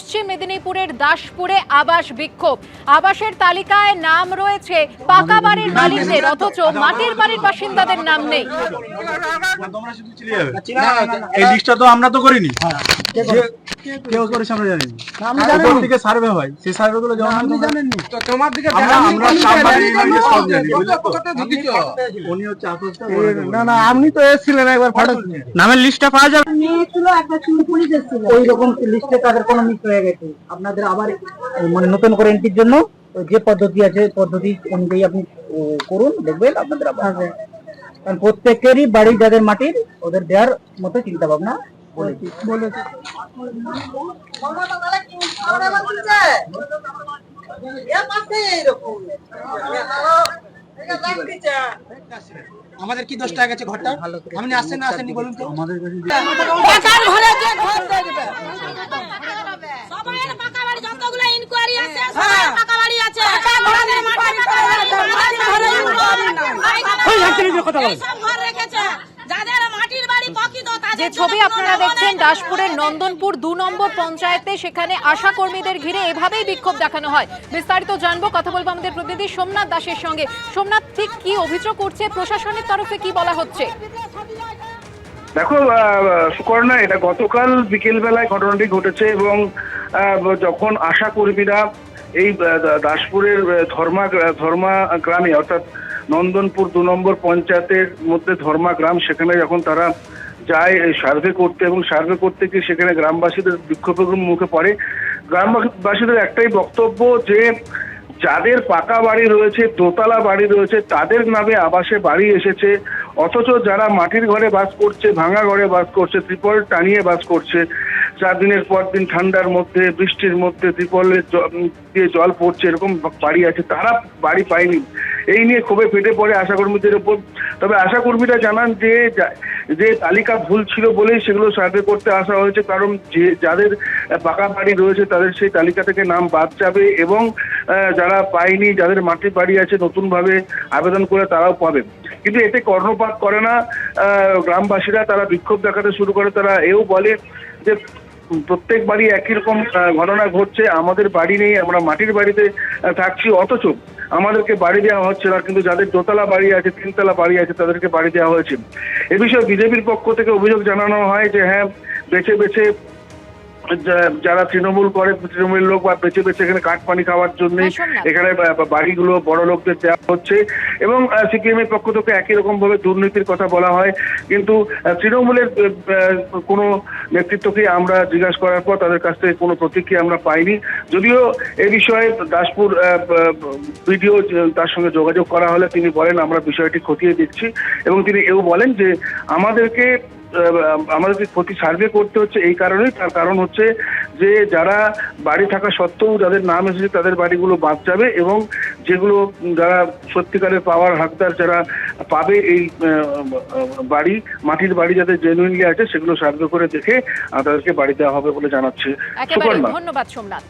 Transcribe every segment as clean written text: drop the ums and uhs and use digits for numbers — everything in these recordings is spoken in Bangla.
পশ্চিম মেদিনীপুরের দাসপুরে আবাস বিক্ষোভ। আবাসের তালিকায় নাম রয়েছে পাকা বাড়ির মালিকদের, অথচ মাটির বাড়ির বাসিন্দাদের নাম নেই। এই লিস্টটা তো আমরা তো করিনি, কেউ করেছে আমরা জানি না। উপর থেকে সার্ভে হয়, সেই সার্ভে গুলো যখন আপনি জানেননি তো তোমার দিকে আমরা সামবাড়ি ইউনিয়নে সব জানি, বুঝলে তো? উনি হচ্ছে আকস্টা না না, আপনি তো এসেছিলেন একবার, ফটো নামের লিস্টটা পাওয়া যাবে। মেয়েগুলো একটা চুলপুরি দিচ্ছিল, ওই রকম লিস্টে তাদের কোনো মিস হয়ে গেছে। আপনাদের আবার মানে নতুন করে এন্ট্রির জন্য যে পদ্ধতি আছে, পদ্ধতি অনুযায়ী আপনি করুন, দেখবেন আপনাদের আবার হবে। কারণ প্রত্যেকেরই বাড়ি যাদের মাটির, ওদের দেওয়ার মতো চিন্তা ভাবনা বলেছি। আমাদের কি 10 টাকা গেছে ঘরটা? আপনি আসেন না আসেননি বলুন তো? আমাদের কাছে বেকার ঘরে যে ঘর দিয়ে দিবে। সবাই পাকা বাড়ি, যতগুলো ইনকোয়ারি আছে সবাই পাকা বাড়ি আছে। ঘরের মাটি সব ঘর রেখেছে। যাদের মাটির বাড়ি প্রকৃত তাদের যে ছবি আপনারা দেখছেন দাসপুরের নন্দনপুর 2 নম্বর পঞ্চায়েতে, সেখানে আশা কর্মীদের ঘিরে এভাবেই বিক্ষোভ দেখানো হয়। বিস্তারিত জানবো, কথা বলবো আমাদের প্রতিনিধি সোমনাথ দাসের সঙ্গে। সোমনাথ, ঠিক কি অভিযোগ করছে প্রশাসনের তরফে, কি বলা হচ্ছে? দেখো সুকর্ণা, এটা গতকাল বিকেল বেলায় ঘটনাটি ঘটেছে এবং যখন আশা কর্মীরা এই দাসপুরের ধর্মা গ্রামে, অর্থাৎ নন্দনপুর 2 নম্বর পঞ্চায়েতের মধ্যে ধর্মা গ্রাম, সেখানে যখন তারা যায় সার্ভে করতে, এবং সার্ভে করতে গিয়ে সেখানে গ্রামবাসীদের বিক্ষোভের মুখে পড়ে। গ্রামবাসীদের একটাই বক্তব্য যে যাদের পাকা বাড়ি রয়েছে, দোতলা বাড়ি রয়েছে, তাদের নামে আবাসে বাড়ি এসেছে, অথচ যারা মাটির ঘরে বাস করছে, ভাঙা ঘরে বাস করছে, ত্রিপল টানিয়ে বাস করছে, 4 দিনের পর দিন ঠান্ডার মধ্যে, বৃষ্টির মধ্যে ত্রিপলে দিয়ে জল পড়ছে, এরকম বাড়ি আছে, তারা বাড়ি পায়নি। এই নিয়ে ক্ষোভে ফেটে পড়ে আশাকর্মীদের উপর। তবে আশাকর্মীরা জানান যে তালিকা ভুল ছিল বলেই সেগুলো সার্ভে করতে আসা হয়েছে, কারণ যাদের পাকা বাড়ি রয়েছে তাদের সেই তালিকা থেকে নাম বাদ যাবে, এবং যারা পায়নি, যাদের মাটির বাড়ি আছে, নতুনভাবে আবেদন করে তারাও পাবে। কিন্তু এতে কর্ণপাত করে না গ্রামবাসীরা, তারা বিক্ষোভ দেখাতে শুরু করে। তারা এও বলে যে প্রত্যেক বাড়ি একই রকম ঘটনা ঘটছে, আমাদের বাড়ি নেই, আমরা মাটির বাড়িতে থাকছি, অথচ আমাদেরকে বাড়ি দেওয়া হচ্ছে না, কিন্তু যাদের দোতলা বাড়ি আছে, 3তলা বাড়ি আছে, তাদেরকে বাড়ি দেওয়া হয়েছে। এ বিষয়ে বিজেপির পক্ষ থেকে অভিযোগ জানানো হয় যে হ্যাঁ, বেছে বেছে যারা তৃণমূল করে, তৃণমূলের লোক বা বেছে বেছে এখানে কাঠ পানি খাওয়ার জন্য এখানে বাড়িগুলো বড় লোকদের দেওয়া হচ্ছে, এবং সিপিএম এর পক্ষ থেকে একই রকম ভাবে দুর্নীতির কথা বলা হয়। কিন্তু তৃণমূলের কোনো নেতৃত্বকে আমরা জিজ্ঞাসা করার পর তাদের কাছ থেকে কোনো প্রতিক্রিয়া আমরা পাইনি। যদিও এ বিষয়ে দাসপুর ভিডিও তার সঙ্গে যোগাযোগ করা হলে তিনি বলেন আমরা বিষয়টি খতিয়ে দেখছি, এবং তিনি এও বলেন যে আমাদেরকে প্রতি সার্ভে করতে হচ্ছে এই কারণেই, তার কারণ হচ্ছে যে যারা বাড়ি থাকা সত্ত্বেও যাদের নাম এসেছে তাদের বাড়িগুলো বাদ যাবে, এবং যেগুলো যারা সত্যিকারের পাওয়ার হকদার, যারা পাবে এই বাড়ি, মাটির বাড়ি যাদের জেনুইনলি আছে, সেগুলো সার্ভে করে দেখে তাদেরকে বাড়ি দেওয়া হবে বলে জানাচ্ছে। ধন্যবাদ সোমনাথ।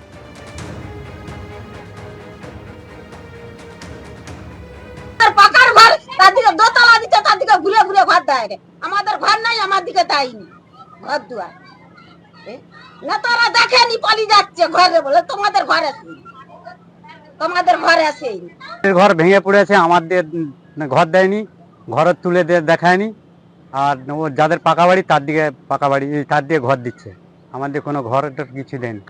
পাকার ঘর তার দিকে দোতলা দিতে, তার দিকে ঘুরে ঘুরে ঘর দেয়। আমাদের ঘর নাই, আমার দিকে দেয়নি ঘর দুয়ার। না তোরা দেখেনি, পলি যাচ্ছে ঘরে, বলে তোমাদের ঘরে আসেনি, তোমাদের ঘরে আসেনি। ঘর ভেঙে পড়েছে, আমাদের ঘর দেয়নি, ঘর তুলে দেখায়নি, আর ও যাদের পাকা বাড়ি তার দিকে পাকা বাড়ি, তার দিয়ে ঘর দিচ্ছে, আমাদের কোনো ঘর কিছু দেয়নি।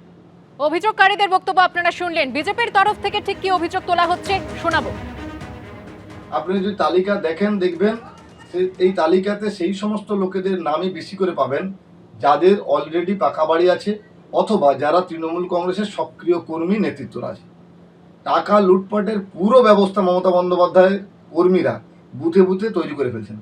অভিযোগকারীদের বক্তব্য আপনারা শুনলেন। বিজেপির তরফ থেকে ঠিক কি অভিযোগ তোলা হচ্ছে শোনাবো। আপনি যদি তালিকা দেখেন, দেখবেন এই তালিকাতে সেই সমস্ত লোকেদের নামই বেশি করে পাবেন যাদের অলরেডি পাকা বাড়ি আছে, অথবা যারা তৃণমূল কংগ্রেসের সক্রিয় কর্মী নেতৃত্বরা আছে। টাকা লুটপাটের পুরো ব্যবস্থা মমতা বন্দ্যোপাধ্যায়ের কর্মীরা বুথে বুথে তৈরি করে ফেলছেন।